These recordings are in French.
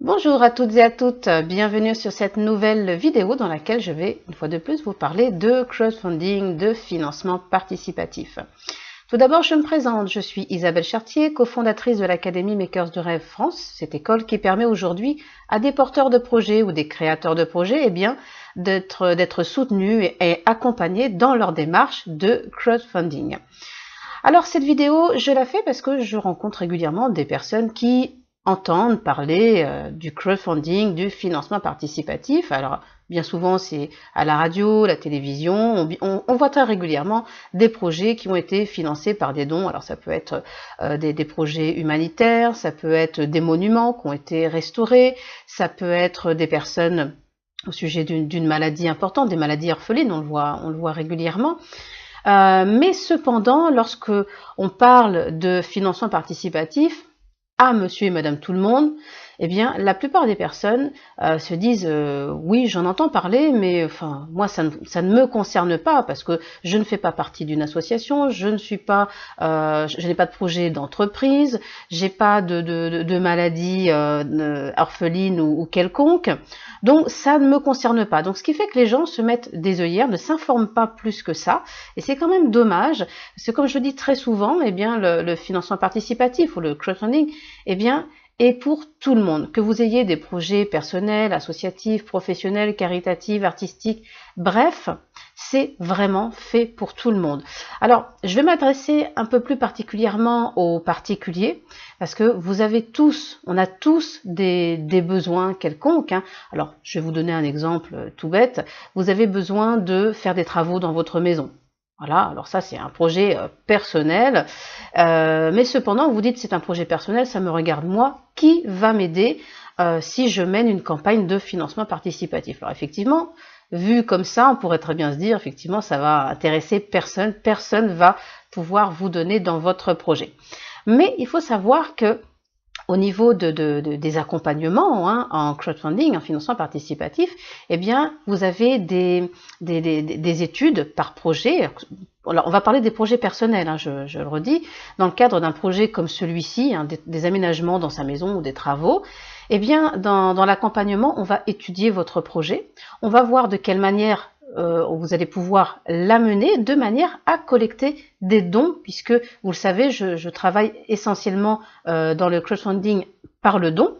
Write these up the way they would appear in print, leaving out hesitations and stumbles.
Bonjour à toutes et à toutes, bienvenue sur cette nouvelle vidéo dans laquelle je vais une fois de plus vous parler de crowdfunding, de financement participatif. Tout d'abord, je me présente, je suis Isabelle Chartier, cofondatrice de l'Académie Makers de Rêve France, cette école qui permet aujourd'hui à des porteurs de projets ou des créateurs de projets d'être soutenus et accompagnés dans leur démarche de crowdfunding. Alors cette vidéo, je la fais parce que je rencontre régulièrement des personnes qui entendent parler du crowdfunding, du financement participatif. Alors bien souvent c'est à la radio, la télévision, on voit très régulièrement des projets qui ont été financés par des dons. Alors ça peut être des projets humanitaires, ça peut être des monuments qui ont été restaurés, ça peut être des personnes au sujet d'une maladie importante, des maladies orphelines, on le voit régulièrement. Mais cependant, lorsque on parle de financement participatif à monsieur et madame tout le monde, eh bien, la plupart des personnes se disent oui, j'en entends parler, mais enfin, moi, ça ne me concerne pas parce que je ne fais pas partie d'une association, je n'ai pas de projet d'entreprise, j'ai pas de maladie orpheline ou quelconque, donc ça ne me concerne pas. Donc, ce qui fait que les gens se mettent des œillères, ne s'informent pas plus que ça, et c'est quand même dommage. C'est comme je le dis très souvent, eh bien, le financement participatif ou le crowdfunding, eh bien, et pour tout le monde, que vous ayez des projets personnels, associatifs, professionnels, caritatifs, artistiques, bref, c'est vraiment fait pour tout le monde. Alors, je vais m'adresser un peu plus particulièrement aux particuliers, parce que on a tous des besoins quelconques, hein. Alors, je vais vous donner un exemple tout bête. Vous avez besoin de faire des travaux dans votre maison. Voilà, alors ça c'est un projet personnel, mais cependant vous dites c'est un projet personnel, ça me regarde moi, qui va m'aider si je mène une campagne de financement participatif? Alors effectivement, vu comme ça, on pourrait très bien se dire effectivement ça va intéresser personne, personne va pouvoir vous donner dans votre projet. Mais il faut savoir que au niveau des accompagnements en crowdfunding, en financement participatif, eh bien, vous avez des études par projet. Alors, on va parler des projets personnels, hein, je le redis. Dans le cadre d'un projet comme celui-ci, hein, des aménagements dans sa maison ou des travaux, eh bien, dans l'accompagnement, on va étudier votre projet. On va voir de quelle manière vous allez pouvoir l'amener de manière à collecter des dons, puisque vous le savez, je travaille essentiellement dans le crowdfunding par le don.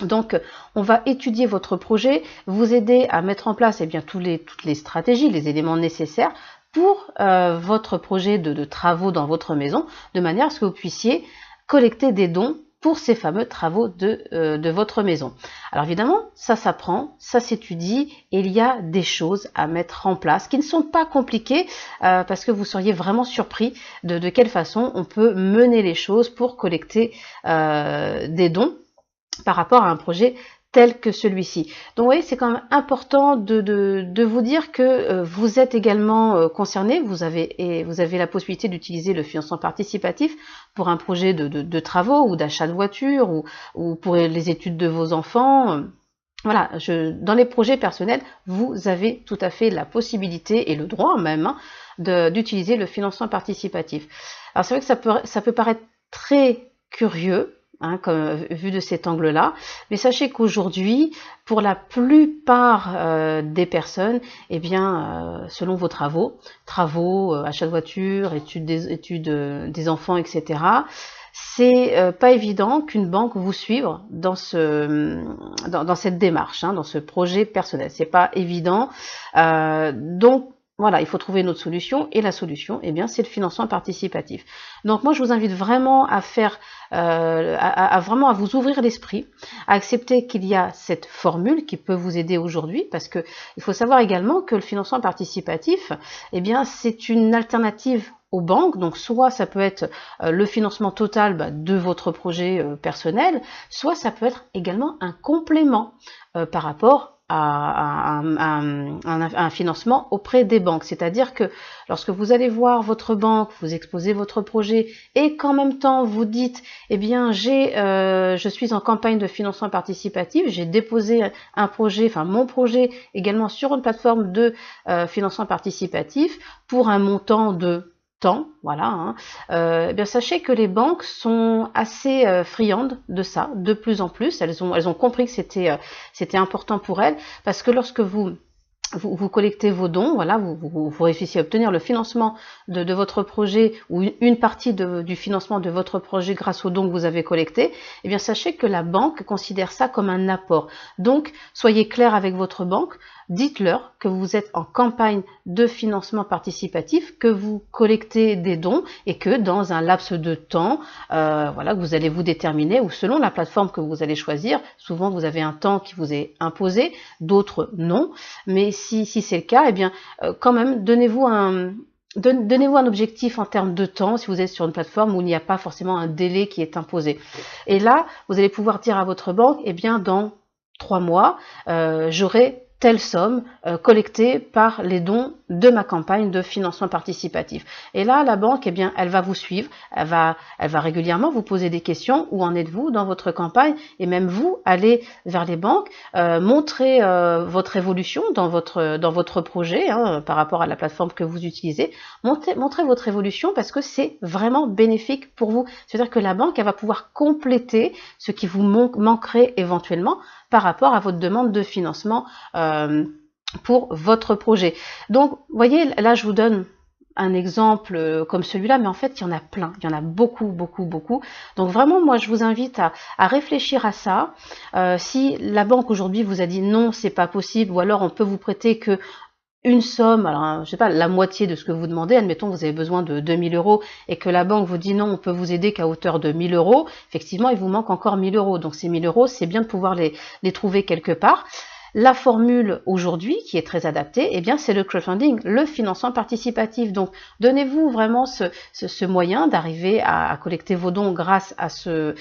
Donc, on va étudier votre projet, vous aider à mettre en place toutes les stratégies, les éléments nécessaires pour votre projet de travaux dans votre maison, de manière à ce que vous puissiez collecter des dons pour ces fameux travaux de votre maison. Alors évidemment, ça s'apprend, ça s'étudie, et il y a des choses à mettre en place qui ne sont pas compliquées parce que vous seriez vraiment surpris de quelle façon on peut mener les choses pour collecter des dons par rapport à un projet tel que celui-ci. Donc vous voyez, c'est quand même important de vous dire que vous êtes également concerné, vous avez la possibilité d'utiliser le financement participatif pour un projet de travaux ou d'achat de voiture ou pour les études de vos enfants. Voilà, dans les projets personnels, vous avez tout à fait la possibilité et le droit même d'utiliser le financement participatif. Alors c'est vrai que ça peut paraître très curieux, hein, vu de cet angle-là, mais sachez qu'aujourd'hui, pour la plupart des personnes, eh bien, selon vos travaux, achat de voiture, études des enfants, etc., c'est pas évident qu'une banque vous suive dans cette démarche, hein, dans ce projet personnel. C'est pas évident. Donc voilà, il faut trouver une autre solution, et la solution, eh bien, c'est le financement participatif. Donc moi, je vous invite vraiment à vraiment à vous ouvrir l'esprit, à accepter qu'il y a cette formule qui peut vous aider aujourd'hui, parce que il faut savoir également que le financement participatif, eh bien, c'est une alternative aux banques. Donc soit ça peut être le financement total de votre projet personnel, soit ça peut être également un complément par rapport à un financement auprès des banques. C'est-à-dire que lorsque vous allez voir votre banque, vous exposez votre projet et qu'en même temps vous dites, eh bien je suis en campagne de financement participatif, j'ai déposé un projet, enfin mon projet également sur une plateforme de financement participatif pour un montant de temps, voilà, hein, eh bien sachez que les banques sont assez friandes de ça, de plus en plus. Elles ont compris que c'était important pour elles, parce que lorsque vous collectez vos dons, voilà, vous réussissez à obtenir le financement de votre projet, ou une partie du financement de votre projet grâce aux dons que vous avez collectés, eh bien sachez que la banque considère ça comme un apport. Donc soyez clair avec votre banque, dites-leur que vous êtes en campagne de financement participatif, que vous collectez des dons et que dans un laps de temps, voilà, vous allez vous déterminer, ou selon la plateforme que vous allez choisir, souvent vous avez un temps qui vous est imposé, d'autres non, mais si c'est le cas, eh bien quand même donnez-vous un objectif en termes de temps si vous êtes sur une plateforme où il n'y a pas forcément un délai qui est imposé. Et là, vous allez pouvoir dire à votre banque, eh bien dans 3 mois, j'aurai telle somme collectée par les dons de ma campagne de financement participatif. Et là, la banque, eh bien, elle va vous suivre, elle va régulièrement vous poser des questions. Où en êtes-vous dans votre campagne? Et même vous, allez vers les banques, montrer votre évolution dans votre projet, hein, par rapport à la plateforme que vous utilisez. Montrez votre évolution, parce que c'est vraiment bénéfique pour vous. C'est-à-dire que la banque, elle va pouvoir compléter ce qui vous manquerait éventuellement par rapport à votre demande de financement pour votre projet. Donc, vous voyez, là, je vous donne un exemple comme celui-là, mais en fait, il y en a plein, il y en a beaucoup, beaucoup, beaucoup. Donc, vraiment, moi, je vous invite à réfléchir à ça. Si la banque aujourd'hui vous a dit non, c'est pas possible, ou alors on peut vous prêter que une somme, alors je sais pas, la moitié de ce que vous demandez, admettons vous avez besoin de 2000 € et que la banque vous dit non, on peut vous aider qu'à hauteur de 1000 €, effectivement il vous manque encore 1000 €. Donc ces 1000 €, c'est bien de pouvoir les trouver quelque part. La formule aujourd'hui, qui est très adaptée, eh bien c'est le crowdfunding, le financement participatif. Donc donnez-vous vraiment ce moyen d'arriver à collecter vos dons grâce à ce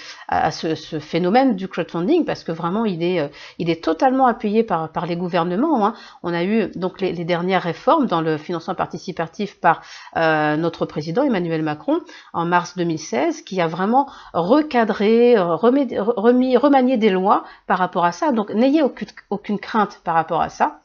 phénomène du crowdfunding, parce que vraiment il est totalement appuyé par les gouvernements, hein. On a eu donc les dernières réformes dans le financement participatif par notre président Emmanuel Macron en mars 2016, qui a vraiment recadré, remanié des lois par rapport à ça. Donc n'ayez aucune crainte par rapport à ça.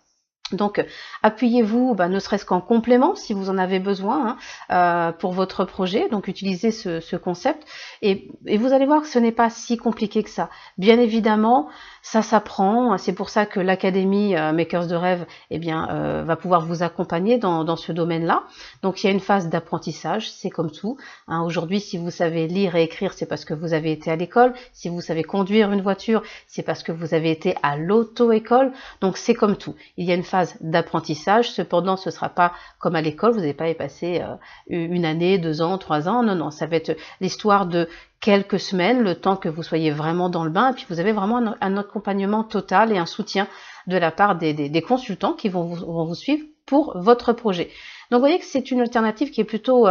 Donc appuyez-vous, ne serait-ce qu'en complément si vous en avez besoin, hein, pour votre projet. Donc utilisez ce concept et vous allez voir que ce n'est pas si compliqué que ça. Bien évidemment, ça s'apprend. C'est pour ça que l'académie Makers de Rêve, eh bien, va pouvoir vous accompagner dans ce domaine-là. Donc il y a une phase d'apprentissage, c'est comme tout, hein. Aujourd'hui, si vous savez lire et écrire, c'est parce que vous avez été à l'école. Si vous savez conduire une voiture, c'est parce que vous avez été à l'auto-école. Donc c'est comme tout. Il y a une phase d'apprentissage. Cependant, ce ne sera pas comme à l'école. Vous n'allez pas y passer une année, 2 ans, 3 ans. Non, non, ça va être l'histoire de quelques semaines, le temps que vous soyez vraiment dans le bain, et puis vous avez vraiment un accompagnement total et un soutien de la part des consultants qui vont vous suivre pour votre projet. Donc vous voyez que c'est une alternative qui est plutôt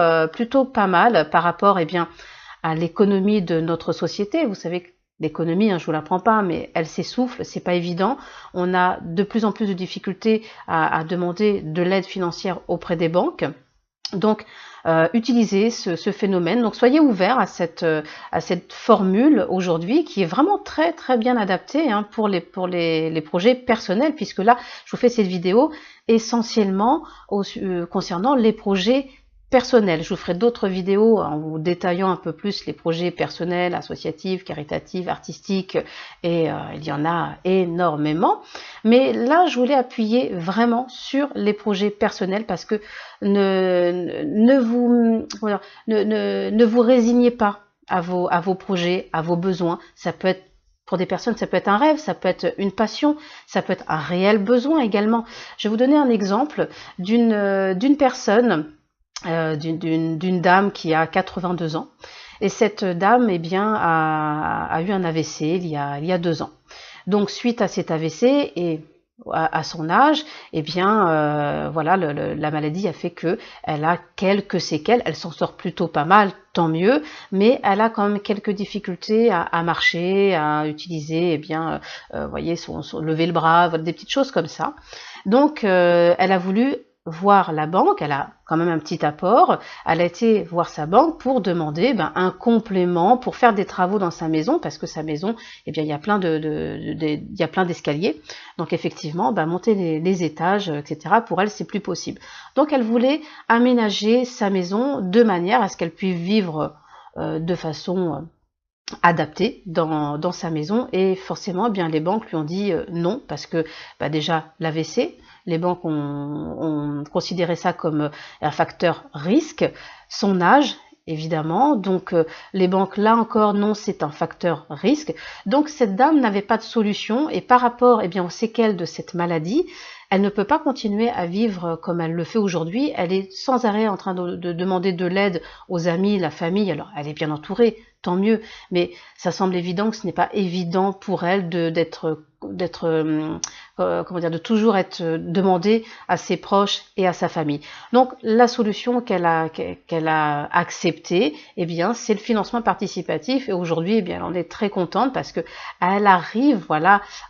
pas mal par rapport, eh bien, à l'économie de notre société. Vous savez que l'économie, hein, je vous l'apprends pas, mais elle s'essouffle, c'est pas évident. On a de plus en plus de difficultés à demander de l'aide financière auprès des banques. Donc, utilisez ce phénomène. Donc, soyez ouverts à cette formule aujourd'hui, qui est vraiment très très bien adaptée, hein, pour les projets personnels, puisque là, je vous fais cette vidéo essentiellement concernant les projets personnels. Je vous ferai d'autres vidéos en vous détaillant un peu plus les projets personnels, associatifs, caritatifs, artistiques, et il y en a énormément. Mais là, je voulais appuyer vraiment sur les projets personnels, parce que ne vous résignez pas à vos projets, à vos besoins. Ça peut être, pour des personnes, ça peut être un rêve, ça peut être une passion, ça peut être un réel besoin également. Je vais vous donner un exemple d'une personne, d'une dame qui a 82 ans. Et cette dame, eh bien, a eu un AVC il y a 2 ans. Donc, suite à cet AVC et à son âge, eh bien, voilà, la maladie a fait que elle a quelques séquelles. Elle s'en sort plutôt pas mal, tant mieux, mais elle a quand même quelques difficultés à marcher, à utiliser, eh bien, voyez, lever le bras, des petites choses comme ça. Donc, elle a voulu voir la banque, elle a quand même un petit apport, elle a été voir sa banque pour demander un complément pour faire des travaux dans sa maison, parce que sa maison, eh bien, il y a plein il y a plein d'escaliers, donc effectivement, monter les étages, etc., pour elle, c'est plus possible. Donc, elle voulait aménager sa maison de manière à ce qu'elle puisse vivre de façon adaptée dans sa maison, et forcément, eh bien, les banques lui ont dit non, parce que déjà, l'AVC, les banques ont considéré ça comme un facteur risque, son âge, évidemment, donc les banques, là encore, non, c'est un facteur risque. Donc cette dame n'avait pas de solution, et par rapport aux séquelles de cette maladie, elle ne peut pas continuer à vivre comme elle le fait aujourd'hui. Elle est sans arrêt en train de demander de l'aide aux amis, la famille. Alors elle est bien entourée, tant mieux, mais ça semble évident que ce n'est pas évident pour elle de toujours être demandée à ses proches et à sa famille. Donc la solution qu'elle a acceptée, c'est le financement participatif, et aujourd'hui, elle en est très contente parce que elle arrive,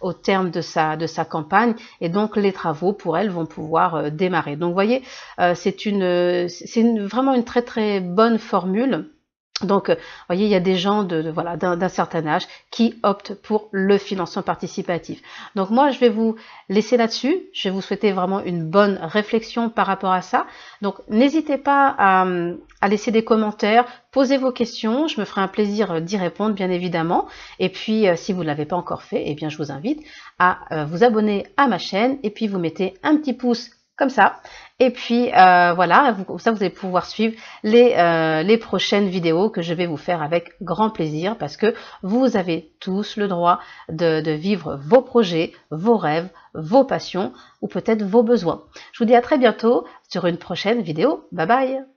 au terme de sa campagne, et donc les travaux pour elle vont pouvoir démarrer. Donc vous voyez, c'est vraiment une très très bonne formule. Donc, vous voyez, il y a des gens d'un certain âge qui optent pour le financement participatif. Donc moi, je vais vous laisser là-dessus. Je vais vous souhaiter vraiment une bonne réflexion par rapport à ça. Donc, n'hésitez pas à laisser des commentaires, posez vos questions. Je me ferai un plaisir d'y répondre, bien évidemment. Et puis, si vous ne l'avez pas encore fait, je vous invite à vous abonner à ma chaîne, et puis vous mettez un petit pouce comme ça, et puis comme ça vous allez pouvoir suivre les prochaines vidéos que je vais vous faire avec grand plaisir, parce que vous avez tous le droit de vivre vos projets, vos rêves, vos passions, ou peut-être vos besoins. Je vous dis à très bientôt sur une prochaine vidéo. Bye bye.